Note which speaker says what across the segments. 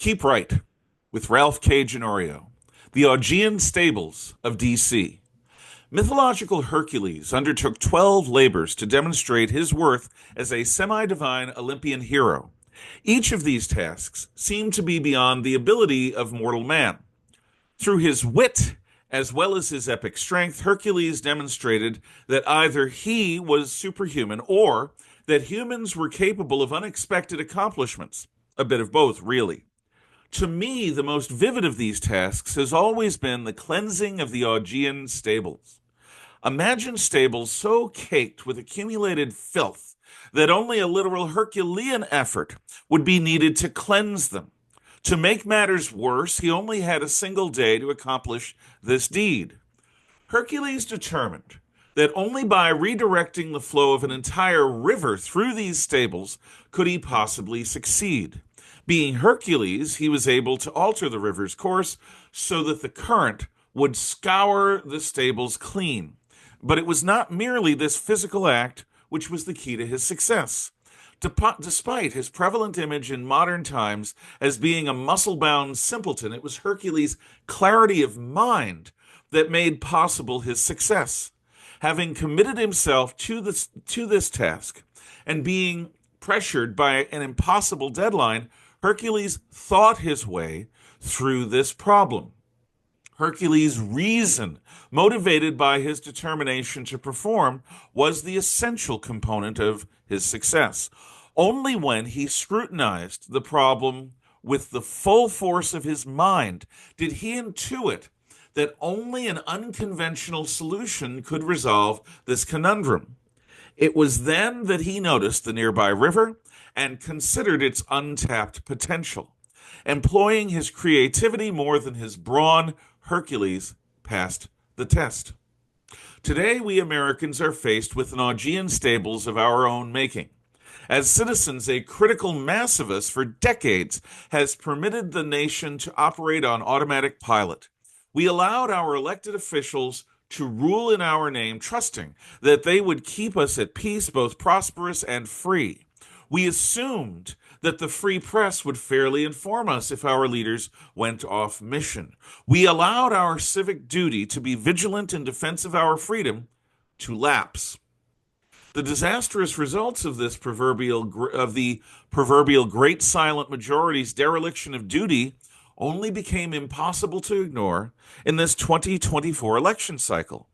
Speaker 1: Keep Right with Ralph K. Ginorio, the Augean Stables of D.C. Mythological Hercules undertook 12 labors to demonstrate his worth as a semi-divine Olympian hero. Each of these tasks seemed to be beyond the ability of mortal man. Through his wit, as well as his epic strength, Hercules demonstrated that either he was superhuman or that humans were capable of unexpected accomplishments. A bit of both, really. To me, the most vivid of these tasks has always been the cleansing of the Augean stables. Imagine stables so caked with accumulated filth that only a literal Herculean effort would be needed to cleanse them. To make matters worse, he only had a single day to accomplish this deed. Hercules determined that only by redirecting the flow of an entire river through these stables could he possibly succeed. Being Hercules, he was able to alter the river's course so that the current would scour the stables clean. But it was not merely this physical act which was the key to his success. Despite his prevalent image in modern times as being a muscle-bound simpleton, it was Hercules' clarity of mind that made possible his success. Having committed himself to this task and being pressured by an impossible deadline, Hercules thought his way through this problem. Hercules' reason, motivated by his determination to perform, was the essential component of his success. Only when he scrutinized the problem with the full force of his mind did he intuit that only an unconventional solution could resolve this conundrum. It was then that he noticed the nearby river and considered its untapped potential. Employing his creativity more than his brawn, Hercules passed the test. Today, we Americans are faced with an Augean stables of our own making. As citizens, a critical mass of us for decades has permitted the nation to operate on automatic pilot. We allowed our elected officials to rule in our name, trusting that they would keep us at peace, both prosperous and free. We assumed that the free press would fairly inform us if our leaders went off mission. We allowed our civic duty to be vigilant in defense of our freedom to lapse. The disastrous results of the proverbial great silent majority's dereliction of duty only became impossible to ignore in this 2024 election cycle.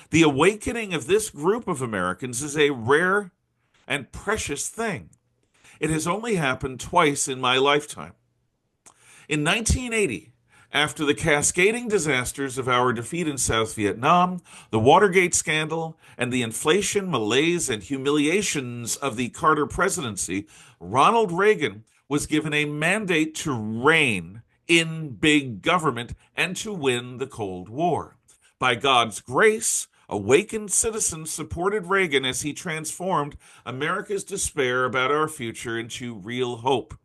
Speaker 1: The awakening of this group of Americans is a rare and precious thing. It has only happened twice in my lifetime. In 1980, after the cascading disasters of our defeat in South Vietnam, the Watergate scandal, and the inflation, malaise, and humiliations of the Carter presidency, Ronald Reagan was given a mandate to reign in big government and to win the Cold War. By God's grace, awakened citizens supported Reagan as he transformed America's despair about our future into real hope.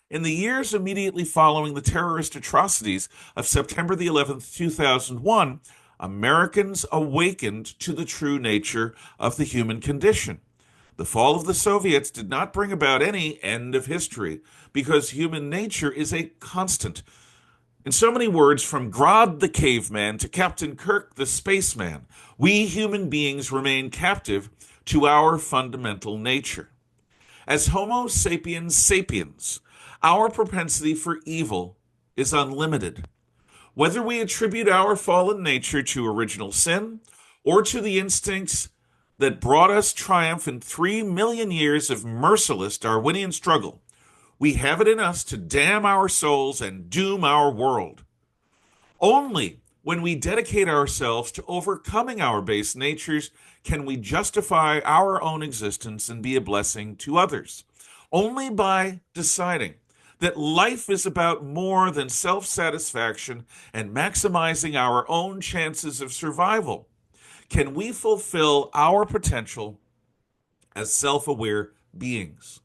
Speaker 1: In the years immediately following the terrorist atrocities of September the 11th, 2001, Americans awakened to the true nature of the human condition. The fall of the Soviets did not bring about any end of history, because human nature is a constant. In so many words, from Grodd the caveman to Captain Kirk the spaceman, we human beings remain captive to our fundamental nature. As Homo sapiens sapiens, our propensity for evil is unlimited. Whether we attribute our fallen nature to original sin or to the instincts that brought us triumph in 3 million years of merciless Darwinian struggle, we have it in us to damn our souls and doom our world. Only when we dedicate ourselves to overcoming our base natures can we justify our own existence and be a blessing to others. Only by deciding that life is about more than self-satisfaction and maximizing our own chances of survival can we fulfill our potential as self-aware beings.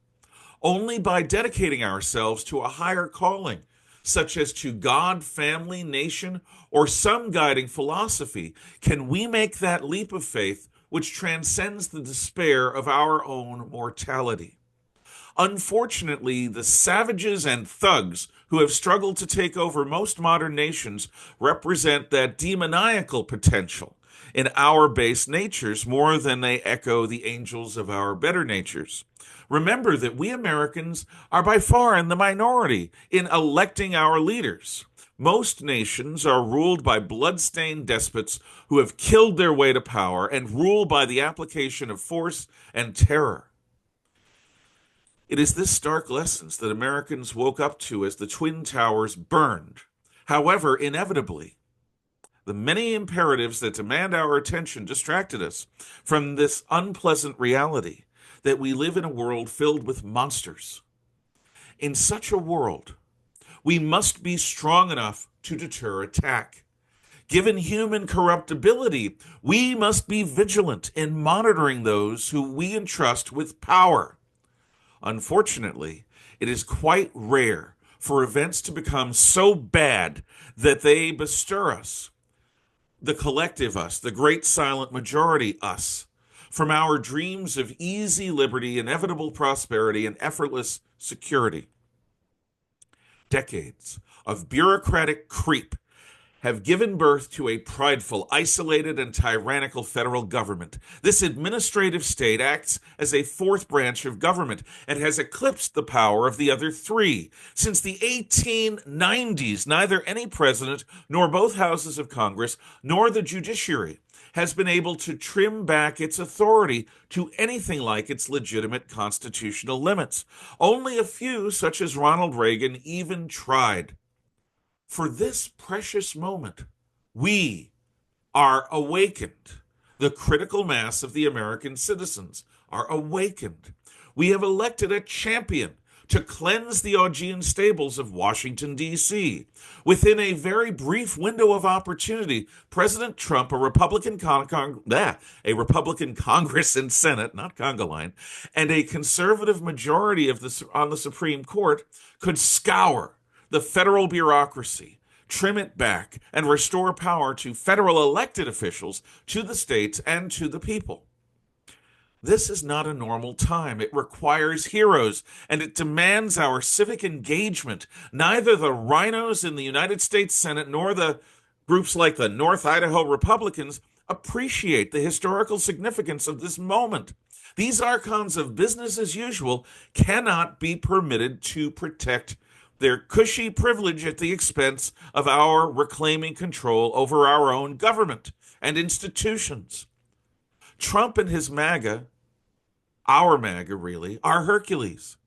Speaker 1: Only by dedicating ourselves to a higher calling, such as to God, family, nation, or some guiding philosophy, can we make that leap of faith which transcends the despair of our own mortality. Unfortunately, the savages and thugs who have struggled to take over most modern nations represent that demoniacal potential in our base natures more than they echo the angels of our better natures. Remember that we Americans are by far in the minority in electing our leaders. Most nations are ruled by blood-stained despots who have killed their way to power and rule by the application of force and terror. It is this stark lessons that Americans woke up to as the Twin Towers burned. However, inevitably, the many imperatives that demand our attention distracted us from this unpleasant reality that we live in a world filled with monsters. In such a world, we must be strong enough to deter attack. Given human corruptibility, we must be vigilant in monitoring those who we entrust with power. Unfortunately, it is quite rare for events to become so bad that they bestir us, the collective us, the great silent majority us, from our dreams of easy liberty, inevitable prosperity, and effortless security. Decades of bureaucratic creep have given birth to a prideful, isolated, and tyrannical federal government. This administrative state acts as a fourth branch of government and has eclipsed the power of the other three. Since the 1890s, neither any president, nor both houses of Congress, nor the judiciary has been able to trim back its authority to anything like its legitimate constitutional limits. Only a few, such as Ronald Reagan, even tried. For this precious moment, we are awakened. The critical mass of the American citizens are awakened. We have elected a champion to cleanse the Augean Stables of Washington, D.C. Within a very brief window of opportunity, President Trump, a Republican Congress and Senate, not Congo line, and a conservative majority on the Supreme Court could scour the federal bureaucracy, trim it back, and restore power to federal elected officials, to the states, and to the people. This is not a normal time. It requires heroes, and it demands our civic engagement. Neither the rhinos in the United States Senate nor the groups like the North Idaho Republicans appreciate the historical significance of this moment. These archons of business as usual cannot be permitted to protect their cushy privilege at the expense of our reclaiming control over our own government and institutions. Trump and his MAGA, our MAGA really, are Hercules.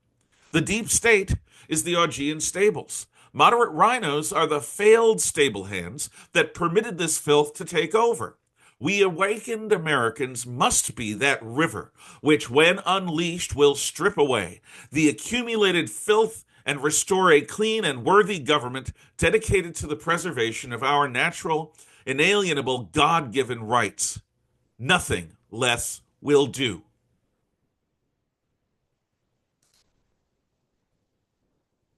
Speaker 1: The deep state is the Augean Stables. Moderate rhinos are the failed stable hands that permitted this filth to take over. We awakened Americans must be that river which, when unleashed, will strip away the accumulated filth and restore a clean and worthy government dedicated to the preservation of our natural, inalienable, God-given rights. Nothing less will do.